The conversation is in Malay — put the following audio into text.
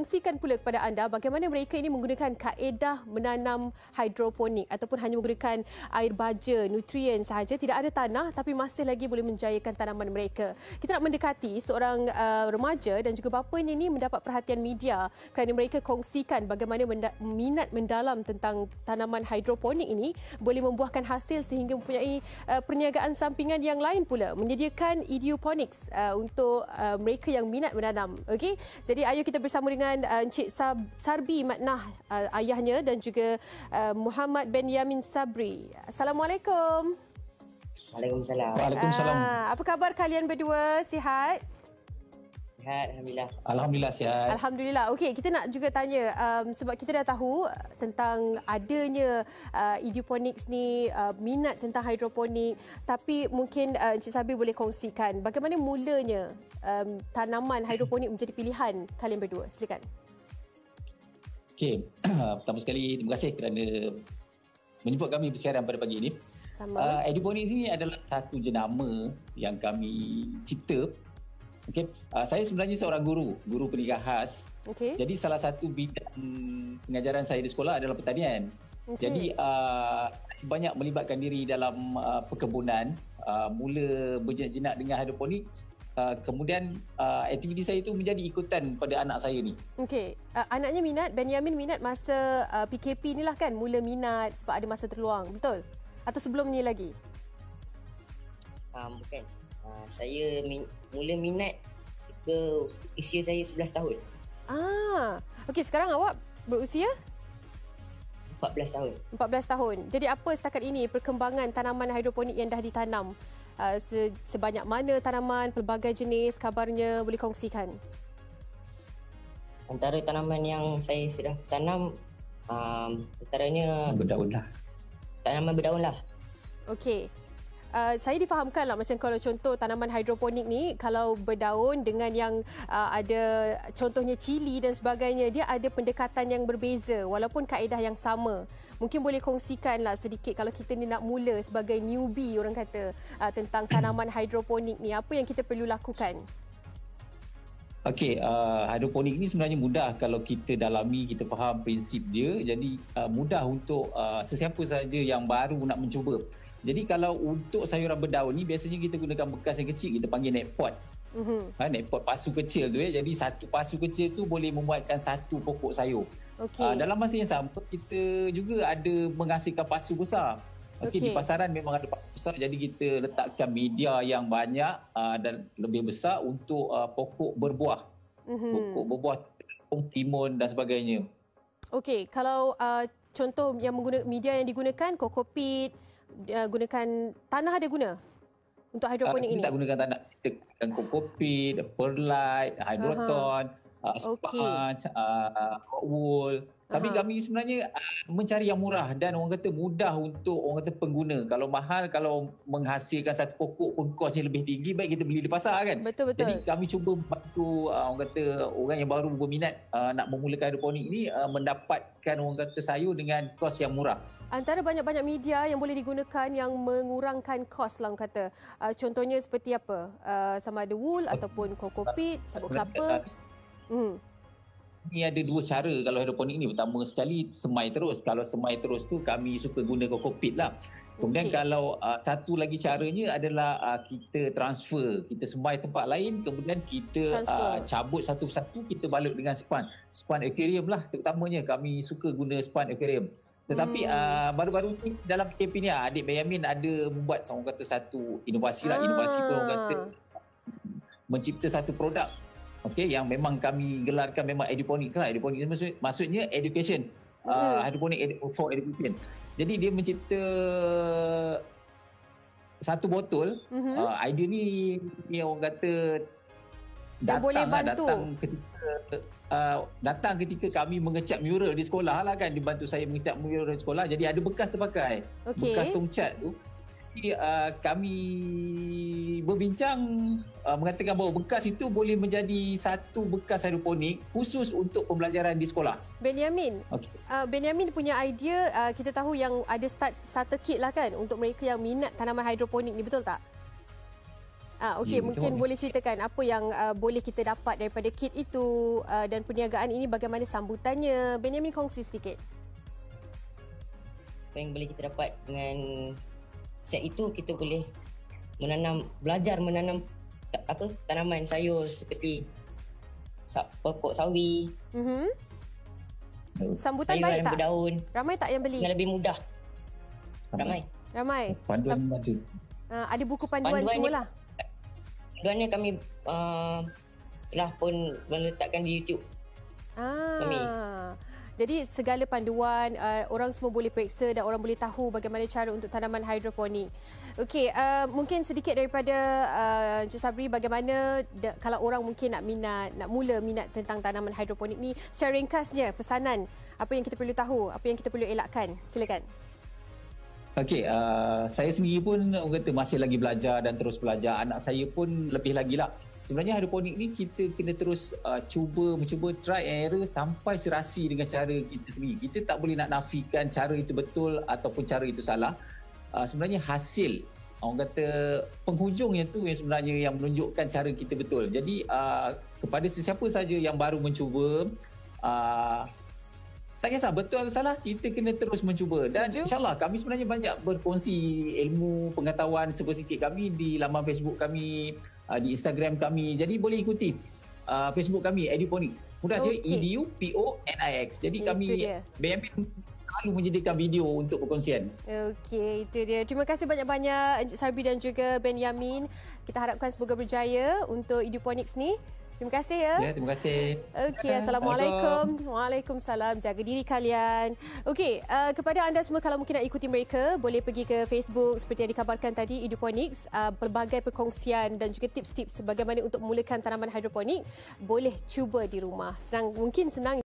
kongsikan pula kepada anda bagaimana mereka ini menggunakan kaedah menanam hidroponik ataupun hanya menggunakan air baja, nutrien sahaja, tidak ada tanah tapi masih lagi boleh menjayakan tanaman mereka. Kita nak mendekati seorang remaja dan juga bapanya ini mendapat perhatian media kerana mereka kongsikan bagaimana minat mendalam tentang tanaman hidroponik ini boleh membuahkan hasil sehingga mempunyai perniagaan sampingan yang lain pula, menyediakan idioponics untuk mereka yang minat menanam. Okey, jadi ayo kita bersama dengan Encik Sarbi Matnah, ayahnya, dan juga Muhammad Benyamin Sabri. Assalamualaikum. Waalaikumsalam. Waalaikumsalam. Apa khabar kalian berdua? Sihat? Sihat, Alhamdulillah. Alhamdulillah sihat. Alhamdulillah. Okey, kita nak juga tanya sebab kita dah tahu tentang adanya idioponics ni, minat tentang hidroponik, tapi mungkin Encik Sabri boleh kongsikan bagaimana mulanya tanaman hidroponik menjadi pilihan kalian berdua. Silakan. Okey, pertama sekali terima kasih kerana menjemput kami bersiaran pada pagi ini. Sama. Hidroponik ini adalah satu jenama yang kami cipta. Okey, saya sebenarnya seorang guru pendidikan khas. Okey. Jadi salah satu bidang pengajaran saya di sekolah adalah pertanian. Okay. Jadi saya banyak melibatkan diri dalam perkebunan, mula berjenak dengan hidroponik. Kemudian aktiviti saya itu menjadi ikutan pada anak saya ni. Okey, anaknya minat, Benyamin minat masa PKP ni lah kan, mula minat sebab ada masa terluang, betul? Atau sebelum ni lagi? Bukan. Saya mula minat ke usia saya 11 tahun. Okey, sekarang awak berusia? 14 tahun. 14 tahun. Jadi apa setakat ini perkembangan tanaman hidroponik yang dah ditanam? Sebanyak mana tanaman, pelbagai jenis, kabarnya boleh kongsikan? Antara tanaman yang saya sudah tanam, antaranya Berdaun lah. tanaman berdaun lah. Okey. Saya difahamkan lah macam kalau contoh tanaman hidroponik ni, kalau berdaun dengan yang ada contohnya cili dan sebagainya, dia ada pendekatan yang berbeza walaupun kaedah yang sama. Mungkin boleh kongsikan lah sedikit kalau kita ni nak mula sebagai newbie orang kata tentang tanaman hidroponik ni, apa yang kita perlu lakukan? Okey, hidroponik ni sebenarnya mudah kalau kita dalami, kita faham prinsip dia. Jadi mudah untuk sesiapa saja yang baru nak mencuba. Jadi kalau untuk sayuran berdaun ni biasanya kita gunakan bekas yang kecil, kita panggil net pot. Net pot pasu kecil tu ya. Jadi satu pasu kecil tu boleh membuatkan satu pokok sayur. Okey. Dalam masa yang sama kita juga ada menghasilkan pasu besar. Okey, di pasaran memang ada pasu besar, jadi kita letakkan media yang banyak dan lebih besar untuk pokok berbuah. Pokok berbuah, timun dan sebagainya. Okey, kalau contoh yang menggunakan media yang digunakan kokopit, gunakan tanah ada guna untuk hidroponik ini? Kita tak gunakan tanah, kita gunakan kokopit, perlite, hydroton, sponge, wool. Tapi kami sebenarnya mencari yang murah dan orang kata mudah untuk orang kata pengguna. Kalau mahal, kalau menghasilkan satu pokok pun kosnya lebih tinggi, baik kita beli di pasar kan. Betul. Jadi kami cuba membantu orang kata orang yang baru berminat nak memulakan hidroponik ni mendapatkan orang kata sayur dengan kos yang murah. Antara banyak-banyak media yang boleh digunakan yang mengurangkan kos lah orang kata. Contohnya seperti apa? Sama ada wool ataupun kokopit, sabut kelapa. Ini ada dua cara kalau hidroponik ni. Pertama sekali semai terus. Kalau semai terus tu kami suka guna kokopit lah. Kemudian kalau satu lagi caranya adalah kita transfer. Kita semai tempat lain, kemudian kita cabut satu persatu, kita balut dengan span aquarium lah. Terutamanya kami suka guna span aquarium. Tetapi baru-baru ni dalam PKP ni adik Benyamin ada membuat orang kata satu inovasi lah. Inovasi pun orang kata mencipta satu produk. Okey, yang memang kami gelarkan memang hidroponik lah. Hidroponik maksudnya education. Hidroponik for education. Jadi dia mencipta satu botol. Idea ni orang kata datang ketika kami mengecat mural di sekolah lah kan. Dibantu saya mengecat mural di sekolah. Jadi ada bekas terpakai. Bekas tongcat tu. Jadi kami berbincang mengatakan bahawa bekas itu boleh menjadi satu bekas hidroponik khusus untuk pembelajaran di sekolah. Benyamin, Benyamin punya idea, kita tahu yang ada starter kit lah kan untuk mereka yang minat tanaman hidroponik ni, betul tak? Okey, mungkin boleh ceritakan apa yang boleh kita dapat daripada kit itu dan perniagaan ini, bagaimana sambutannya. Benyamin kongsi sedikit. Apa yang boleh kita dapat dengan set itu, kita boleh belajar menanam tanaman sayur seperti pokok sawi. Sambutan sayur baik yang tak? berdaun. Ramai tak yang beli? Dengan lebih mudah. Ramai. Panduan ada. Ada buku panduan semualah. Panduannya kami telah pun meletakkan di YouTube. Kami. Jadi segala panduan orang semua boleh periksa dan orang boleh tahu bagaimana cara untuk tanaman hidroponik. Okey, mungkin sedikit daripada Encik Sabri, bagaimana kalau orang mungkin nak mula minat tentang tanaman hidroponik ni, secara ringkasnya pesanan apa yang kita perlu tahu, apa yang kita perlu elakkan. Silakan. Okey, saya sendiri pun orang kata masih lagi belajar dan terus belajar. Anak saya pun lebih lagi lah. Sebenarnya hidroponik ni kita kena terus mencuba try and error sampai serasi dengan cara kita sendiri. Kita tak boleh nak nafikan cara itu betul ataupun cara itu salah. Sebenarnya hasil, orang kata penghujungnya tu yang sebenarnya yang menunjukkan cara kita betul. Jadi kepada sesiapa saja yang baru mencuba, tak kisah betul atau salah, kita kena terus mencuba. Dan insyaAllah kami sebenarnya banyak berkongsi ilmu, pengetahuan sedikit kami di laman Facebook kami, di Instagram kami. Jadi boleh ikuti Facebook kami, Eduponics. Mudah je, EDUPONIX. Jadi kami Benyamin selalu menyediakan video untuk perkongsian. Okey, itu dia. Terima kasih banyak-banyak Encik Sabri dan juga Benyamin. Kita harapkan semoga berjaya untuk Eduponics ni. Terima kasih ya. Ya, terima kasih. Okey, Assalamualaikum. Waalaikumsalam. Jaga diri kalian. Okey, kepada anda semua kalau mungkin nak ikuti mereka, boleh pergi ke Facebook seperti yang dikabarkan tadi, Eduponics. Pelbagai perkongsian dan juga tips-tips bagaimana untuk memulakan tanaman hidroponik. Boleh cuba di rumah. Mungkin senang